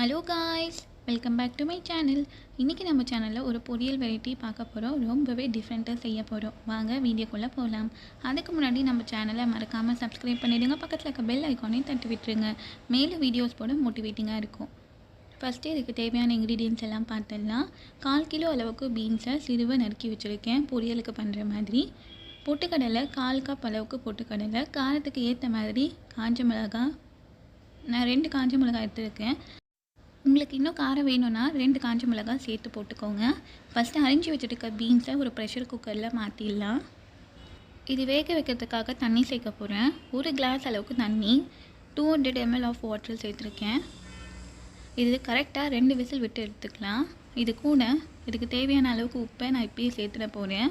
Hello guys, welcome back to my channel. இன்றைக்கி நம்ம சேனலில் ஒரு பொரியல் வெரைட்டி பார்க்க போகிறோம். ரொம்பவே டிஃப்ரெண்ட்டாக செய்ய போகிறோம். வாங்க வீடியோக்குள்ளே போகலாம். அதுக்கு முன்னாடி நம்ம சேனலை மறக்காமல் சப்ஸ்கிரைப் பண்ணிவிடுங்க. பக்கத்தில் இருக்க பெல் ஐக்கானையும் தட்டி விட்டுருங்க. மேலும் வீடியோஸ் போட மோட்டிவேட்டிங்காக இருக்கும். ஃபஸ்ட்டு இதுக்கு தேவையான இன்க்ரீடியன்ட்ஸ் எல்லாம் பார்த்துடலாம். 1/4 கிலோ அளவுக்கு பீன்ஸை சிறுவை நறுக்கி வச்சுருக்கேன் பொரியலுக்கு பண்ணுற மாதிரி. பொட்டுக்கடலை 1/4 கப் அளவுக்கு பொட்டுக்கடலை, காரத்துக்கு ஏற்ற மாதிரி காஞ்ச மிளகாய், நான் 2 காஞ்ச மிளகாய் எடுத்துருக்கேன். உங்களுக்கு இன்னும் காரம் வேணும்னா 2 காஞ்ச மிளகாய் சேர்த்து போட்டுக்கோங்க. ஃபஸ்ட்டு அரிஞ்சு வச்சுருக்க பீன்ஸை ஒரு ப்ரெஷர் குக்கரில் மாற்றிடலாம். இது வேக வைக்கிறதுக்காக தண்ணி சேர்க்க போகிறேன். 1 கிளாஸ் அளவுக்கு தண்ணி, 200 ml ஆஃப் வாட்டர் சேர்த்துருக்கேன். இது கரெக்டாக 2 விசில் விட்டு எடுத்துக்கலாம். இது கூட இதுக்கு தேவையான அளவுக்கு உப்பை நான் இப்பயே சேர்த்துட போகிறேன்.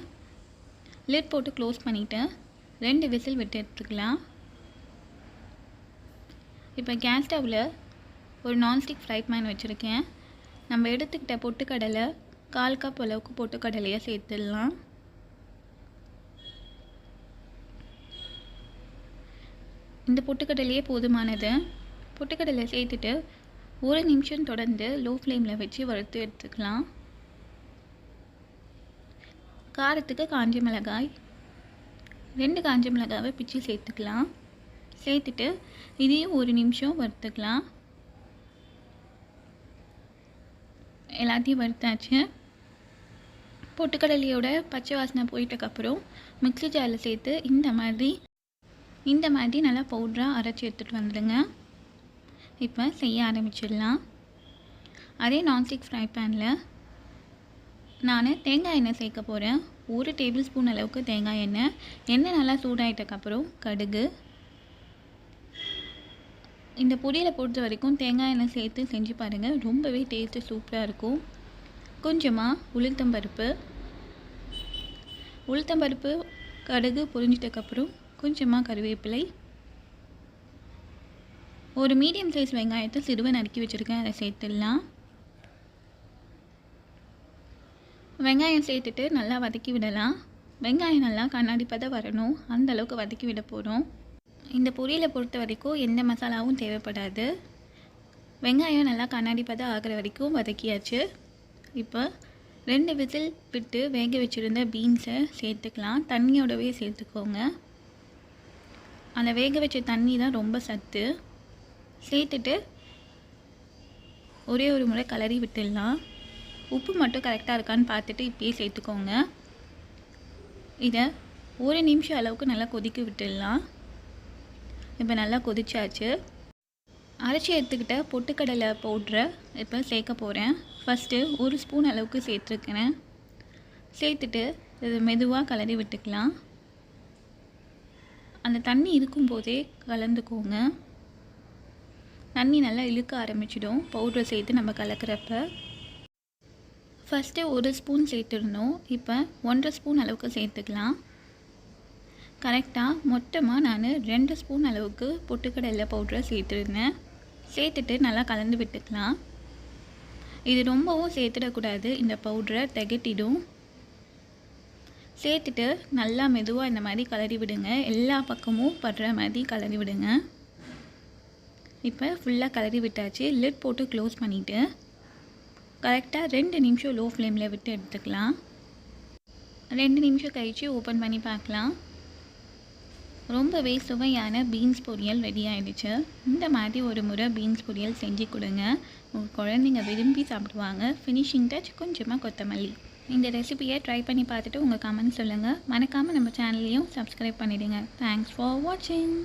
லிட் போட்டு க்ளோஸ் பண்ணிவிட்டு 2 விசில் விட்டு எடுத்துக்கலாம். இப்போ கேஸ் ஸ்டவ்வில் ஒரு நான்ஸ்டிக் ஃப்ரை பேன் வச்சுருக்கேன். நம்ம எடுத்துக்கிட்ட பொட்டுக்கடலை 1/4 கப் அளவுக்கு பொட்டுக்கடலையை சேர்த்துடலாம். இந்த பொட்டுக்கடலையே போதுமானது. பொட்டுக்கடலை சேர்த்துட்டு 1 நிமிஷம் தொடர்ந்து லோ ஃப்ளேமில் வச்சு வறுத்து எடுத்துக்கலாம். காரத்துக்கு காஞ்ச மிளகாய் 2 காஞ்ச மிளகாவை பிச்சு சேர்த்துக்கலாம். சேர்த்துட்டு இதையும் 1 நிமிஷம் வறுத்துக்கலாம். எல்லாத்தையும் வறுத்தாச்சு. பொட்டுக்கடலையோட பச்சை வாசனை போயிட்டக்கப்புறம் மிக்ஸி ஜாரில் சேர்த்து இந்த மாதிரி நல்லா பவுடராக அரைச்சி எடுத்துகிட்டு வந்துடுங்க. இப்போ செய்ய ஆரம்பிச்சிடலாம். அதே நான்ஸ்டிக் ஃப்ரை பேனில் நான் தேங்காய் எண்ணெய் சேர்க்க போகிறேன். 1 டேபிள் ஸ்பூன் அளவுக்கு தேங்காய் எண்ணெய். எண்ணெய் நல்லா சூடாயிட்டக்கப்புறம் கடுகு. இந்த பொரியலை பொறுத்த வரைக்கும் தேங்காய் எண்ணெய் சேர்த்து செஞ்சு பாருங்கள், ரொம்பவே டேஸ்ட்டு சூப்பராக இருக்கும். கொஞ்சமாக உளுத்தம்பருப்பு, கடுகு பொரிஞ்சிட்டக்கப்புறம் கொஞ்சமாக கருவேப்பிலை, ஒரு மீடியம் சைஸ் வெங்காயத்தை சிறுவை நறுக்கி வச்சுருக்கேன், அதை சேர்த்துடலாம். வெங்காயம் சேர்த்துட்டு நல்லா வதக்கி விடலாம். வெங்காயம் நல்லா கண்ணாடி பதம் வரணும், அந்த அளவுக்கு வதக்கி விட போகிறோம். இந்த பொரியலை பொறுத்த வரைக்கும் எந்த மசாலாவும் தேவைப்படாது. வெங்காயம் நல்லா கண்ணாடி பதம் ஆகிற வரைக்கும் வதக்கியாச்சு. இப்போ 2 விசில் விட்டு வேக வச்சுருந்த பீன்ஸை சேர்த்துக்கலாம். தண்ணியோடவே சேர்த்துக்கோங்க. அந்த வேக வச்ச தண்ணி தான் ரொம்ப சத்து. சேர்த்துட்டு ஒரே ஒரு முறை கிளறி விட்டுடலாம். உப்பு மட்டும் கரெக்டாக இருக்கான்னு பார்த்துட்டு இப்பயே சேர்த்துக்கோங்க. இதை 1 நிமிஷம் அளவுக்கு நல்லா கொதிக்க விட்டுடலாம். இப்போ நல்லா கொதிச்சாச்சு. அரைச்சி எடுத்துக்கிட்ட பொட்டுக்கடலை பவுட்ரை இப்போ சேர்க்க போகிறேன். ஃபஸ்ட்டு 1 ஸ்பூன் அளவுக்கு சேர்த்துருக்கிறேன். சேர்த்துட்டு இது மெதுவாக கிளறி விட்டுக்கலாம். அந்த தண்ணி இருக்கும்போதே கலந்துக்கோங்க. தண்ணி நல்லா இழுக்க ஆரம்பிச்சிடும் பவுட்ரை சேர்த்து நம்ம கலக்கிறப்ப. First 1 spoon சேர்த்துடணும். இப்போ 1.5 ஸ்பூன் அளவுக்கு சேர்த்துக்கலாம். கரெக்டாக மொத்தமாக நான் 2 ஸ்பூன் அளவுக்கு பொட்டுக்கடலை பவுடரை சேர்த்துருந்தேன். சேர்த்துட்டு நல்லா கலந்து விட்டுக்கலாம். இது ரொம்பவும் சேர்த்துடக்கூடாது, இந்த பவுட்ரை திகட்டிடும். சேர்த்துட்டு நல்லா மெதுவாக இந்த மாதிரி கிளறி விடுங்க. எல்லா பக்கமும் படுற மாதிரி கிளறி விடுங்க. இப்போ ஃபுல்லாக கிளறி விட்டாச்சு. லிட் போட்டு க்ளோஸ் பண்ணிவிட்டு கரெக்டாக 2 நிமிஷம் லோ ஃப்ளேமில் விட்டு எடுத்துக்கலாம். 2 நிமிஷம் கழித்து ஓப்பன் பண்ணி பார்க்கலாம். ரொம்பவே சுவையான பீன்ஸ் பொரியல் ரெடி ஆகிடுச்சு. இந்த மாதிரி ஒரு முறை பீன்ஸ் பொரியல் செஞ்சு கொடுங்க, உங்கள் குழந்தைங்க விரும்பி சாப்பிடுவாங்க. ஃபினிஷிங் டச் கொஞ்சமாக கொத்தமல்லி. இந்த ரெசிபியை ட்ரை பண்ணி பார்த்துட்டு உங்கள் கமெண்ட் சொல்லுங்கள். மறக்காமல் நம்ம சேனல்லையும் சப்ஸ்கிரைப் பண்ணிவிடுங்க. தேங்க்ஸ் ஃபார் வாட்சிங்.